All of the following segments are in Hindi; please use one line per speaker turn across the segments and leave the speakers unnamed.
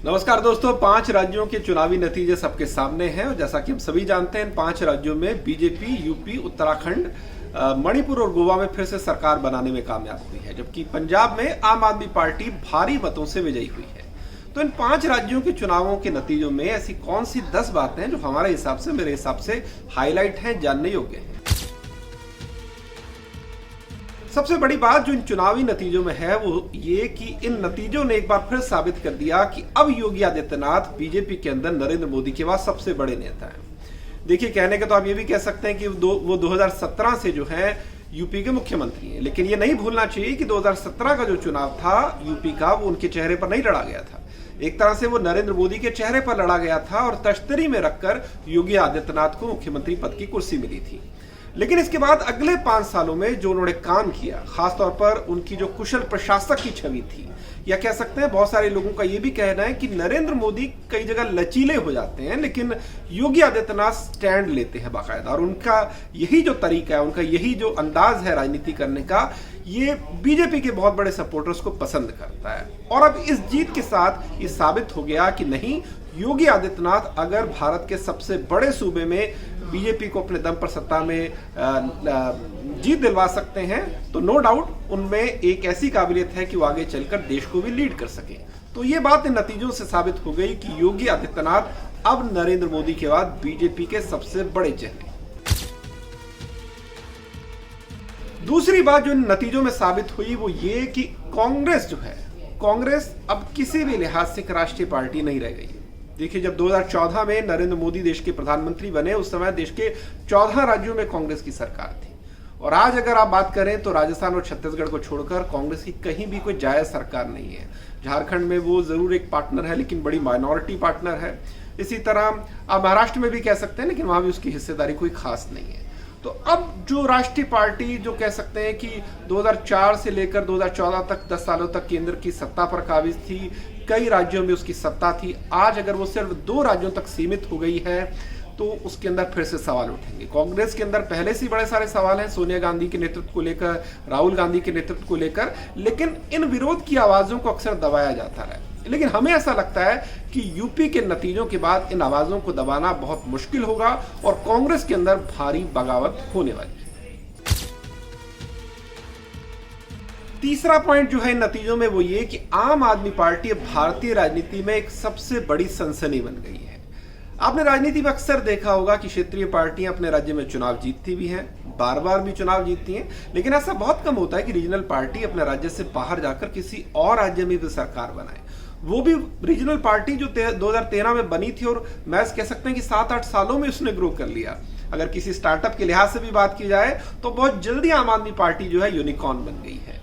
नमस्कार दोस्तों, 5 राज्यों के चुनावी नतीजे सबके सामने हैं और जैसा कि हम सभी जानते हैं, इन 5 राज्यों में बीजेपी यूपी, उत्तराखंड, मणिपुर और गोवा में फिर से सरकार बनाने में कामयाब हुई है, जबकि पंजाब में आम आदमी पार्टी भारी मतों से विजयी हुई है। तो इन 5 राज्यों के चुनावों के नतीजों में ऐसी कौन सी 10 बातें हैं जो हमारे हिसाब से, मेरे हिसाब से हाईलाइट हैं, जानने योग्य हैं। सबसे बड़ी बात जो इन चुनावी नतीजों में है वो ये कि इन नतीजों ने एक बार फिर साबित कर दिया कि अब योगी आदित्यनाथ बीजेपी के अंदर नरेंद्र मोदी के बाद सबसे बड़े नेता हैं। देखिए, कहने के तो आप ये भी कह सकते हैं कि वो 2017 से जो है यूपी के मुख्यमंत्री हैं, लेकिन ये नहीं भूलना चाहिए कि 2017 का जो चुनाव था यूपी का, वो उनके चेहरे पर नहीं लड़ा गया था। एक तरह से वो नरेंद्र मोदी के चेहरे पर लड़ा गया था और तश्तरी में रखकर योगी आदित्यनाथ को मुख्यमंत्री पद की कुर्सी मिली थी। लेकिन इसके बाद अगले 5 सालों में जो उन्होंने काम किया, खासतौर पर उनकी जो कुशल प्रशासक की छवि थी, या कह सकते हैं बहुत सारे लोगों का यह भी कहना है कि नरेंद्र मोदी कई जगह लचीले हो जाते हैं, लेकिन योगी आदित्यनाथ स्टैंड लेते हैं बाकायदा, और उनका यही जो तरीका है, उनका यही जो अंदाज है राजनीति करने का, ये बीजेपी के बहुत बड़े सपोर्टर्स को पसंद करता है। और अब इस जीत के साथ ये साबित हो गया कि नहीं, योगी आदित्यनाथ अगर भारत के सबसे बड़े सूबे में बीजेपी को अपने दम पर सत्ता में जीत दिलवा सकते हैं, तो नो डाउट उनमें एक ऐसी काबिलियत है कि वो आगे चलकर देश को भी लीड कर सके। तो ये बात इन नतीजों से साबित हो गई कि योगी आदित्यनाथ अब नरेंद्र मोदी के बाद बीजेपी के सबसे बड़े चेहरे। दूसरी बात जो इन नतीजों में साबित हुई वो ये कि कांग्रेस जो है, कांग्रेस अब किसी भी लिहाज से एक राष्ट्रीय पार्टी नहीं रह गई है। देखिए, जब 2014 में नरेंद्र मोदी देश के प्रधानमंत्री बने, उस समय देश के 14 राज्यों में कांग्रेस की सरकार थी, और आज अगर आप बात करें तो राजस्थान और छत्तीसगढ़ को छोड़कर कांग्रेस की कहीं भी कोई जायज सरकार नहीं है। झारखंड में वो जरूर एक पार्टनर है, लेकिन बड़ी माइनॉरिटी पार्टनर है। इसी तरह आप महाराष्ट्र में भी कह सकते हैं, लेकिन वहां भी उसकी हिस्सेदारी कोई खास नहीं है। तो अब जो राष्ट्रीय पार्टी, जो कह सकते हैं कि 2004 से लेकर 2014 तक 10 सालों तक केंद्र की सत्ता पर काबिज थी, कई राज्यों में उसकी सत्ता थी, आज अगर वो सिर्फ 2 राज्यों तक सीमित हो गई है तो उसके अंदर फिर से सवाल उठेंगे। कांग्रेस के अंदर पहले से बड़े सारे सवाल हैं, सोनिया गांधी के नेतृत्व को लेकर, राहुल गांधी के नेतृत्व को लेकर, लेकिन इन विरोध की आवाजों को अक्सर दबाया जाता है। लेकिन हमें ऐसा लगता है कि यूपी के नतीजों के बाद इन आवाजों को दबाना बहुत मुश्किल होगा और कांग्रेस के अंदर भारी बगावत होने वाली है। तीसरा पॉइंट जो है इन नतीजों में वो ये कि आम आदमी पार्टी अब भारतीय राजनीति में एक सबसे बड़ी सनसनी बन गई है। आपने राजनीति में अक्सर देखा होगा कि क्षेत्रीय पार्टियां अपने राज्य में चुनाव जीतती भी हैं, बार बार भी चुनाव जीतती हैं, लेकिन ऐसा बहुत कम होता है कि रीजनल पार्टी अपने राज्य से बाहर जाकर किसी और राज्य में भी सरकार बनाए। वो भी रीजनल पार्टी जो 2013 में बनी थी, और मैं कह सकते हैं कि 7-8 सालों में उसने ग्रो कर लिया। अगर किसी स्टार्टअप के लिहाज से भी बात की जाए तो बहुत जल्दी आम आदमी पार्टी जो है यूनिकॉर्न बन गई है।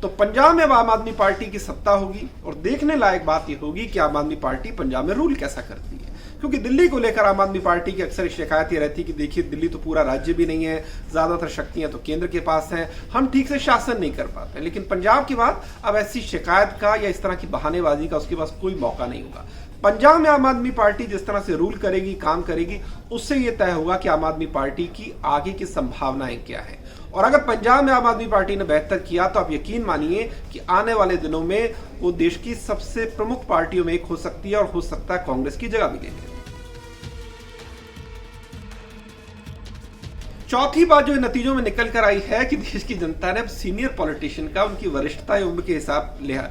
तो पंजाब में अब आम आदमी पार्टी की सत्ता होगी, और देखने लायक बात यह होगी कि आम आदमी पार्टी पंजाब में रूल कैसा करती है, क्योंकि दिल्ली को लेकर आम आदमी पार्टी की अक्सर शिकायत ये रहती है कि देखिए, दिल्ली तो पूरा राज्य भी नहीं है, ज्यादातर शक्तियां तो केंद्र के पास हैं, हम ठीक से शासन नहीं कर पाते। लेकिन पंजाब की बात, अब ऐसी शिकायत का या इस तरह की बहानेबाजी का उसके पास कोई मौका नहीं होगा। पंजाब में आम आदमी पार्टी जिस तरह से रूल करेगी, काम करेगी, उससे यह तय होगा कि आम आदमी पार्टी की आगे की संभावनाएं क्या है। और अगर पंजाब में आम आदमी पार्टी ने बेहतर किया तो आप यकीन मानिए कि आने वाले दिनों में वो देश की सबसे प्रमुख पार्टियों में एक हो सकती है, और हो सकता है कांग्रेस की जगह भी ले ले। चौथी बात जो नतीजों में निकल कर आई है कि देश की जनता ने अब सीनियर पॉलिटिशियन का उनकी वरिष्ठता या उम्र के हिसाब लिया।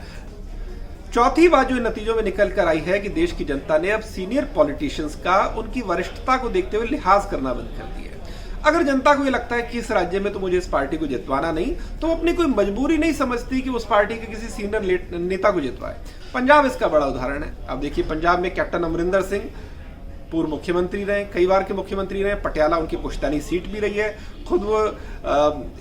चौथी बात जो नतीजों में निकल कर आई है कि देश की जनता ने अब सीनियर पॉलिटिशियंस का उनकी वरिष्ठता को देखते हुए लिहाज करना बंद कर दिया है। अगर जनता को ये लगता है कि इस राज्य में तो मुझे इस पार्टी को जितवाना नहीं, तो वो अपनी कोई मजबूरी नहीं समझती कि उस पार्टी के किसी सीनियर नेता को जितवाए। पंजाब इसका बड़ा उदाहरण है। अब देखिए, पंजाब में कैप्टन अमरिंदर सिंह पूर्व मुख्यमंत्री रहे, कई बार के मुख्यमंत्री रहे, पटियाला उनकी पुश्तैनी सीट भी रही है। खुद वो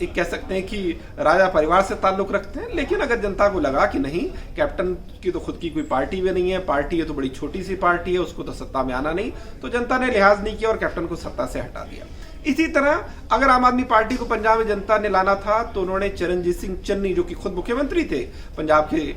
एक कह सकते हैं कि राजा परिवार से ताल्लुक रखते हैं, लेकिन अगर जनता को लगा कि नहीं, कैप्टन की तो खुद की कोई पार्टी भी नहीं है, पार्टी है तो बड़ी छोटी सी पार्टी है, उसको तो सत्ता में आना नहीं, तो जनता ने लिहाज नहीं किया और कैप्टन को सत्ता से हटा दिया। इसी तरह अगर आम आदमी पार्टी को पंजाब में जनता ने लाना था तो उन्होंने चरणजीत सिंह चन्नी, जो कि खुद मुख्यमंत्री थे पंजाब के,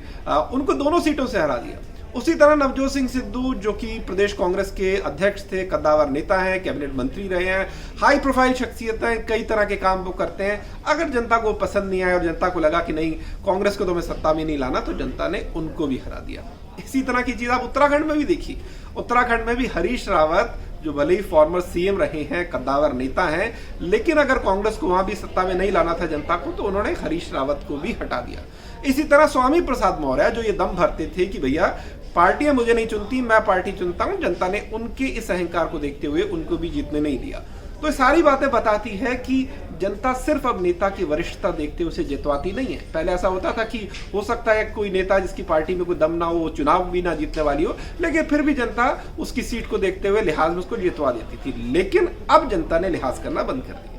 उनको दोनों सीटों से हरा दिया। उसी तरह नवजोत सिंह सिद्धू, जो कि प्रदेश कांग्रेस के अध्यक्ष थे, कद्दावर नेता हैं, कैबिनेट मंत्री रहे हैं, हाई प्रोफाइल शख्सियत हैं, कई तरह के काम वो करते हैं। अगर जनता को पसंद नहीं आया और जनता को लगा कि नहीं, कांग्रेस को तो मैं सत्ता में नहीं लाना, तो जनता ने उनको भी हरा दिया। इसी तरह की चीज आप उत्तराखंड में भी देखी। उत्तराखंड में भी हरीश रावत, जो भले ही फॉर्मर सीएम रहे हैं, कद्दावर नेता हैं, लेकिन अगर कांग्रेस को वहां भी सत्ता में नहीं लाना था जनता को, तो उन्होंने हरीश रावत को भी हटा दिया। इसी तरह स्वामी प्रसाद मौर्य, जो ये दम भरते थे कि भैया पार्टियां मुझे नहीं चुनती, मैं पार्टी चुनता हूं, जनता ने उनके इस अहंकार को देखते हुए उनको भी जीतने नहीं दिया। तो ये सारी बातें बताती है कि जनता सिर्फ अब नेता की वरिष्ठता देखते उसे जितवाती नहीं है। पहले ऐसा होता था कि हो सकता है कोई नेता जिसकी पार्टी में कोई दम ना हो, वो चुनाव भी ना जीतने वाली हो, लेकिन फिर भी जनता उसकी सीट को देखते हुए लिहाज में उसको जितवा देती थी। लेकिन अब जनता ने लिहाज करना बंद कर दिया।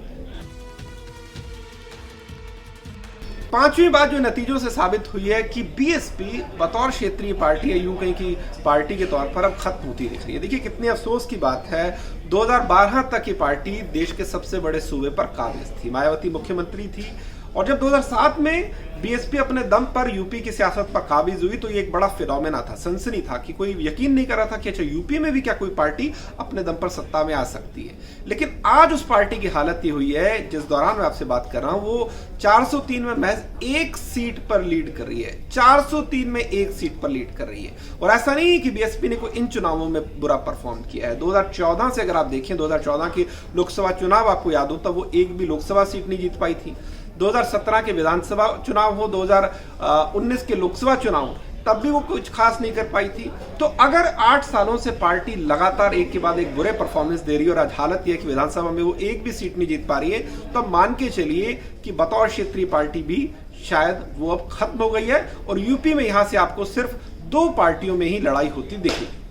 पांचवी बात जो नतीजों से साबित हुई है कि बीएसपी बतौर क्षेत्रीय पार्टी है, यूं कहीं की पार्टी के तौर पर अब खत्म होती दिख रही है। देखिए कितने अफसोस की बात है, 2012 तक ये पार्टी देश के सबसे बड़े सूबे पर काबिज थी, मायावती मुख्यमंत्री थी, और जब 2007 में बीएसपी अपने दम पर यूपी की सियासत पर काबिज हुई तो ये एक बड़ा फिनोमेना था, सनसनी था कि कोई यकीन नहीं कर रहा था कि अच्छा यूपी में भी क्या कोई पार्टी अपने दम पर सत्ता में आ सकती है। लेकिन आज उस पार्टी की हालत ये हुई है, जिस दौरान मैं आपसे बात कर रहा हूं, वो 403 में महज एक सीट पर लीड कर रही है। 403 में एक सीट पर लीड कर रही है। और ऐसा नहीं है कि बीएसपी ने कोई इन चुनावों में बुरा परफॉर्म किया है। 2014 से अगर आप देखें, 2014 के लोकसभा चुनाव आपको याद हो, तब वो एक भी लोकसभा सीट नहीं जीत पाई थी। 2017 के विधानसभा चुनाव हो, 2019 के लोकसभा चुनाव, तब भी वो कुछ खास नहीं कर पाई थी। तो अगर 8 सालों से पार्टी लगातार एक के बाद एक बुरे परफॉर्मेंस दे रही है और आज हालत यह है कि विधानसभा में वो एक भी सीट नहीं जीत पा रही है, तो अब मान के चलिए कि बतौर क्षेत्रीय पार्टी भी शायद वो अब खत्म हो गई है और यूपी में यहां से आपको सिर्फ 2 पार्टियों में ही लड़ाई होती दिखेगी।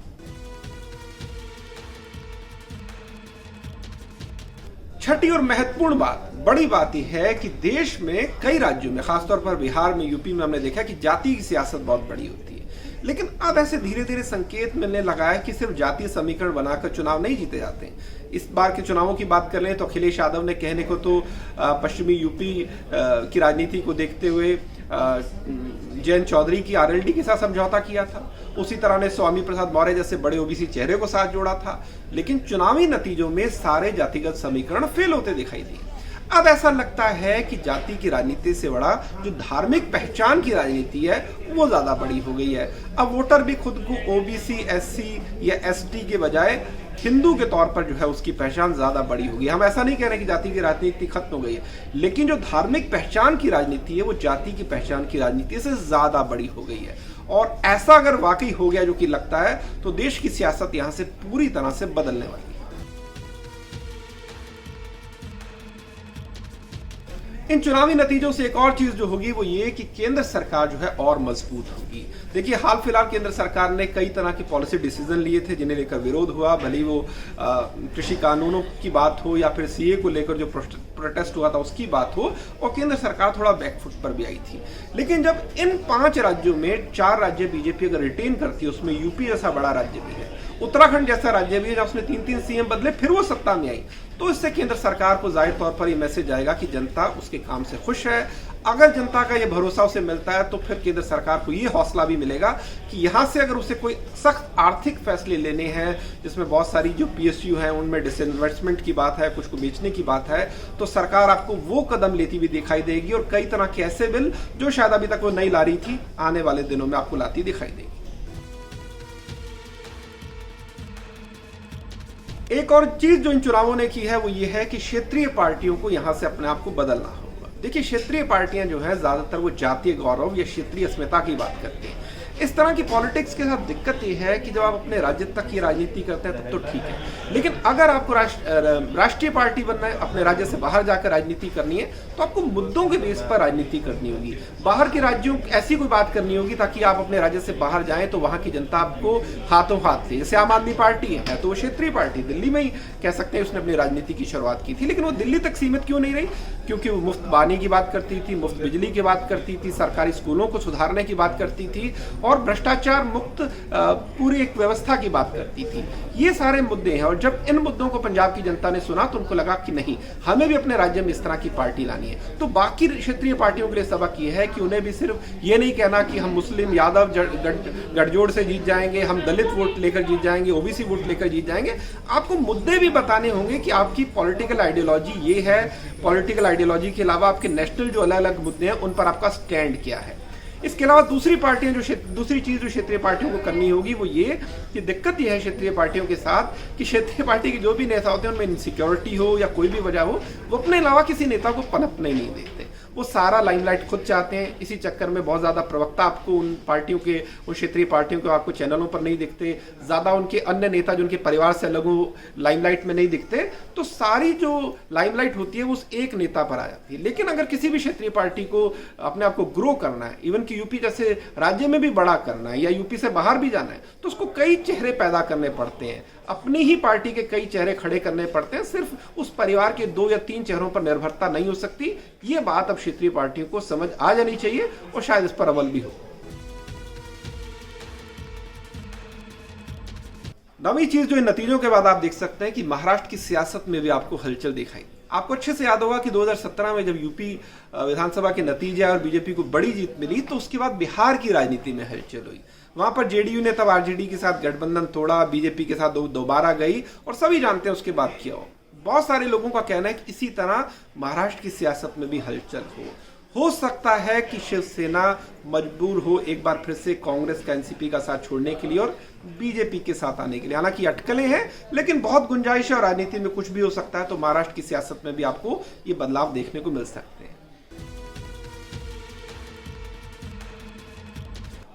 छठी और महत्वपूर्ण बात, बड़ी बात यह है कि देश में कई राज्यों में, खासतौर पर बिहार में, यूपी में हमने देखा कि जाति की सियासत बहुत बड़ी होती है। लेकिन अब ऐसे धीरे धीरे संकेत मिलने लगा है कि सिर्फ जातीय समीकरण बनाकर चुनाव नहीं जीते जाते। इस बार के चुनावों की बात कर लें तो अखिलेश यादव ने कहने को तो पश्चिमी यूपी की राजनीति को देखते हुए जयंत चौधरी की आरएलडी के साथ समझौता किया था। उसी तरह ने स्वामी प्रसाद मौर्य जैसे बड़े ओबीसी चेहरे को साथ जोड़ा था। लेकिन चुनावी नतीजों में सारे जातिगत समीकरण फेल होते दिखाई दिए। अब ऐसा लगता है कि जाति की राजनीति से बड़ा जो धार्मिक पहचान की राजनीति है वो ज्यादा बड़ी हो गई है। अब वोटर भी खुद को ओबीसी, एससी या एसटी के बजाय हिंदू के तौर पर जो है उसकी पहचान ज्यादा बड़ी होगी। हम ऐसा नहीं कह रहे कि जाति की राजनीति खत्म हो गई है, लेकिन जो धार्मिक पहचान की राजनीति है वो जाति की पहचान की राजनीति से ज्यादा बड़ी हो गई है। और ऐसा अगर वाकई हो गया, जो कि लगता है, तो देश की सियासत यहां से पूरी तरह से बदलने वाली है। इन चुनावी नतीजों से एक और चीज जो होगी वो ये कि केंद्र सरकार जो है और मजबूत होगी। देखिए हाल फिलहाल केंद्र सरकार ने कई तरह के पॉलिसी डिसीजन लिए थे जिन्हें लेकर विरोध हुआ, भले वो कृषि कानूनों की बात हो या फिर सीए को लेकर जो प्रोटेस्ट हुआ था उसकी बात हो, और केंद्र सरकार थोड़ा बैकफुट पर भी आई थी। लेकिन जब इन 5 राज्यों में 4 राज्य बीजेपी अगर रिटेन करती है, उसमें यूपी जैसा बड़ा राज्य भी है, उत्तराखंड जैसा राज्य भी है, जब उसने 3-3 सीएम बदले फिर वो सत्ता में आई, तो इससे केंद्र सरकार को जाहिर तौर पर ये मैसेज आएगा कि जनता उसके काम से खुश है। अगर जनता का ये भरोसा उसे मिलता है तो फिर केंद्र सरकार को ये हौसला भी मिलेगा कि यहां से अगर उसे कोई सख्त आर्थिक फैसले लेने हैं, जिसमें बहुत सारी जो पीएसयू हैं उनमें डिसइन्वेस्टमेंट की बात है, कुछ को बेचने की बात है, तो सरकार आपको वो कदम लेती हुई दिखाई देगी। और कई तरह के ऐसे बिल जो शायद अभी तक वो नहीं ला रही थी, आने वाले दिनों में आपको लाती दिखाई देगी। एक और चीज जो इन चुनावों ने की है वो ये है कि क्षेत्रीय पार्टियों को यहां से अपने आप को बदलना होगा। देखिए क्षेत्रीय पार्टियां जो है ज्यादातर वो जातीय गौरव या क्षेत्रीय अस्मिता की बात करती हैं। इस तरह की पॉलिटिक्स के साथ दिक्कत ये है कि जब आप अपने राज्य तक की राजनीति करते हैं तब तो ठीक है, लेकिन अगर आपको राष्ट्रीय पार्टी बनना है, अपने राज्य से बाहर जाकर राजनीति करनी है, तो आपको मुद्दों के बेस पर राजनीति करनी होगी। बाहर के राज्यों ऐसी कोई बात करनी होगी ताकि आप अपने राज्य से बाहर जाएं तो वहां की जनता आपको हाथों हाथ ले। जैसे आम आदमी पार्टी है तो वो क्षेत्रीय पार्टी, दिल्ली में ही कह सकते हैं उसने अपनी राजनीति की शुरुआत की थी, लेकिन वो दिल्ली तक सीमित क्यों नहीं रही? क्योंकि वो मुफ्त पानी की बात करती थी, मुफ्त बिजली की बात करती थी, सरकारी स्कूलों को सुधारने की बात करती थी और भ्रष्टाचार मुक्त पूरी एक व्यवस्था की बात करती थी। ये सारे मुद्दे हैं और जब इन मुद्दों को पंजाब की जनता ने सुना तो उनको लगा कि नहीं, हमें भी अपने राज्य में इस तरह की पार्टी लानी है। तो बाकी क्षेत्रीय पार्टियों के लिए सबक ये है कि उन्हें भी सिर्फ ये नहीं कहना कि हम मुस्लिम, यादव, गठजोड़ से जीत जाएंगे, हम दलित वोट लेकर जीत जाएंगे, ओबीसी वोट लेकर जीत जाएंगे। आपको मुद्दे भी बताने होंगे कि आपकी पॉलिटिकल आइडियोलॉजी ये है, पॉलिटिकल आइडियोलॉजी के अलावा आपके नेशनल जो अलग अलग मुद्दे हैं उन पर आपका स्टैंड क्या है। इसके अलावा दूसरी चीज जो क्षेत्रीय पार्टियों को करनी होगी वो ये कि दिक्कत यह है क्षेत्रीय पार्टियों के साथ कि क्षेत्रीय पार्टी के जो भी नेता होते हैं उनमें इनसिक्योरिटी हो या कोई भी वजह हो, वो अपने अलावा किसी नेता को पनपने नहीं देते। वो सारा लाइमलाइट खुद चाहते हैं। इसी चक्कर में बहुत ज्यादा प्रवक्ता आपको उन क्षेत्रीय पार्टियों के आपको चैनलों पर नहीं दिखते, ज्यादा उनके अन्य नेता जो उनके परिवार से अलग हो लाइमलाइट में नहीं दिखते। तो सारी जो लाइमलाइट होती है वो उस एक नेता पर आ जाती है। लेकिन अगर किसी भी क्षेत्रीय पार्टी को अपने आप को ग्रो करना है, इवन कि यूपी जैसे राज्य में भी बड़ा करना है या यूपी से बाहर भी जाना है, तो उसको कई चेहरे पैदा करने पड़ते हैं, अपनी ही पार्टी के कई चेहरे खड़े करने पड़ते हैं। सिर्फ उस परिवार के 2 या 3 चेहरों पर निर्भरता नहीं हो सकती। ये बात अब क्षेत्रीय पार्टियों को समझ आ जानी चाहिए और शायद इस पर अमल भी हो। नवी चीज जो इन नतीजों के बाद आप देख सकते हैं कि महाराष्ट्र की सियासत में भी आपको हलचल दिखाई। आपको अच्छे से याद होगा कि 2017 में जब यूपी विधानसभा के नतीजे और बीजेपी को बड़ी जीत मिली, तो उसके बाद बिहार की राजनीति में हलचल हुई। वहां पर जेडीयू ने तब आरजेडी के साथ गठबंधन तोड़ा, बीजेपी के साथ दोबारा गई और सभी जानते हैं उसके बाद क्या हो। बहुत सारे लोगों का कहना है कि इसी तरह महाराष्ट्र की सियासत में भी हलचल हो सकता है कि शिवसेना मजबूर हो एक बार फिर से कांग्रेस का एनसीपी का साथ छोड़ने के लिए और बीजेपी के साथ आने के लिए। हालांकि अटकलें हैं, लेकिन बहुत गुंजाइश है और राजनीति में कुछ भी हो सकता है। तो महाराष्ट्र की सियासत में भी आपको ये बदलाव देखने को मिल सकते हैं।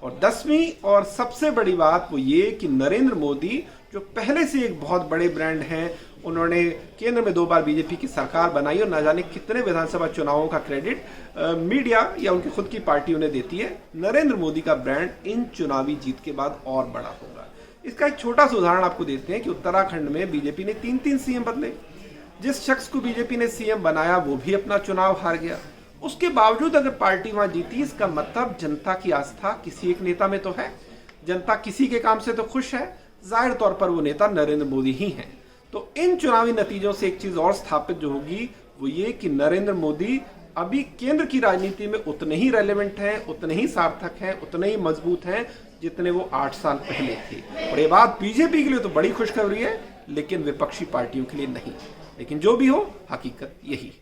और 10वीं और सबसे बड़ी बात वो ये कि नरेंद्र मोदी जो पहले से एक बहुत बड़े ब्रांड हैं, उन्होंने केंद्र में 2 बार बीजेपी की सरकार बनाई और न जाने कितने विधानसभा चुनावों का क्रेडिट मीडिया या उनकी खुद की पार्टी उन्हें देती है। नरेंद्र मोदी का ब्रांड इन चुनावी जीत के बाद और बड़ा होगा। इसका एक छोटा सा उदाहरण आपको देते हैं कि उत्तराखंड में बीजेपी ने 3 सीएम बदले। जिस शख्स को बीजेपी ने सीएम बनाया वो भी अपना चुनाव हार गया। उसके बावजूद अगर पार्टी वहां जीती, इसका मतलब जनता की आस्था किसी एक नेता में तो है। जनता किसी के काम से तो खुश है, जाहिर तौर पर वो नेता नरेंद्र मोदी ही हैं। तो इन चुनावी नतीजों से एक चीज और स्थापित जो होगी वो ये कि नरेंद्र मोदी अभी केंद्र की राजनीति में उतने ही रेलेवेंट हैं, उतने ही सार्थक हैं, उतने ही मजबूत हैं जितने वो 8 साल पहले थे। और ये बात बीजेपी के लिए तो बड़ी खुशखबरी है, लेकिन विपक्षी पार्टियों के लिए नहीं। लेकिन जो भी हो, हकीकत यही।